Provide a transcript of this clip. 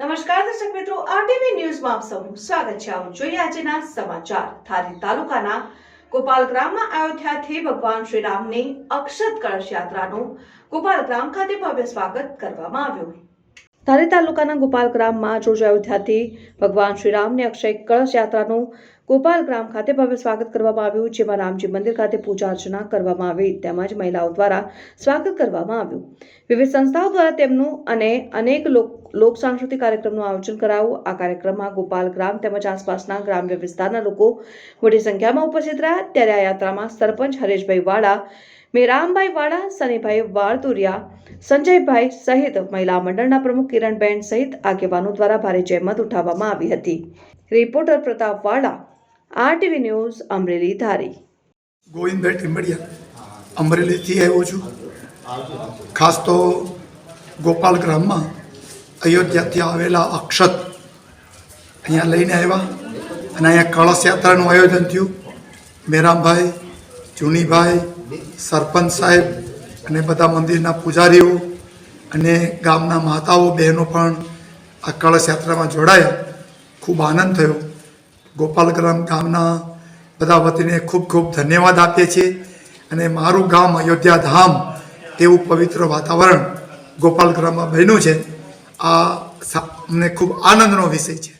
નમસ્કાર દર્શક મિત્રો, આરટીવી ન્યૂઝમાં આપ સૌનું સ્વાગત છે। આવો જોઈએ આજના સમાચાર। ધારી તાલુકાના ગોપાલ ગ્રામમાં અયોધ્યાથી ભગવાન શ્રી રામની અક્ષત કળશ યાત્રાનું ગોપાલ ગ્રામ ખાતે ભવ્ય સ્વાગત કરવામાં આવ્યું। ધારી તાલુકાના ગોપાલ ગ્રામમાં રોજ અયોધ્યાથી ભગવાન શ્રી રામની અક્ષય કળશ યાત્રાનું ગોપાલ ગ્રામ ખાતે ભવ્ય સ્વાગત કરવામાં આવ્યું, જેમાં રામજી મંદિર ખાતે પૂજા અર્ચના કરવામાં આવી તેમજ મહિલાઓ દ્વારા સ્વાગત કરવામાં આવ્યું। વિવિધ સંસ્થાઓ દ્વારા તેમનું અને અનેક લોક સાંસ્કૃતિક કાર્યક્રમનું આયોજન કરાયું। આ કાર્યક્રમમાં ગોપાલ ગ્રામ તેમજ આસપાસના ગ્રામ્ય વિસ્તારના લોકો મોટી સંખ્યામાં ઉપસ્થિત રહ્યા। ત્યારે આ યાત્રામાં સરપંચ હરેશભાઈ વાળા, મેરામભાઈ વાળા, સનીભાઈ વાળતુરિયા, સંજયભાઈ સહિત મહિલા મંડળના પ્રમુખ કિરણબેન સહિત આગેવાનો દ્વારા ભારે જહેમત ઉઠાવવામાં આવી હતી। રિપોર્ટર પ્રતાપ વાળા, આરટીવી ન્યૂઝ, અમરેલી। ધારી ગોવિંદભાઈ ટીમ્બડિયા અમરેલીથી આવ્યો છું। ખાસ તો ગોપાલ ગ્રામમાં અયોધ્યાથી આવેલા અક્ષત અહીંયા લઈને આવ્યા અને અહીંયા કળશ યાત્રાનું આયોજન થયું। મેરામભાઈ, જુનીભાઈ, સરપંચ સાહેબ અને બધા મંદિરના પૂજારીઓ અને ગામના માતાઓ બહેનો પણ આ કળશ યાત્રામાં જોડાયા। ખૂબ આનંદ થયો। ગોપાલ ગ્રામ ગામના બધા વતીને ખૂબ ખૂબ ધન્યવાદ આપીએ છીએ અને મારું ગામ અયોધ્યા ધામ એવું પવિત્ર વાતાવરણ ગોપાલ ગ્રામમાં બન્યું છે। આ અમને ખૂબ આનંદનો વિષય છે।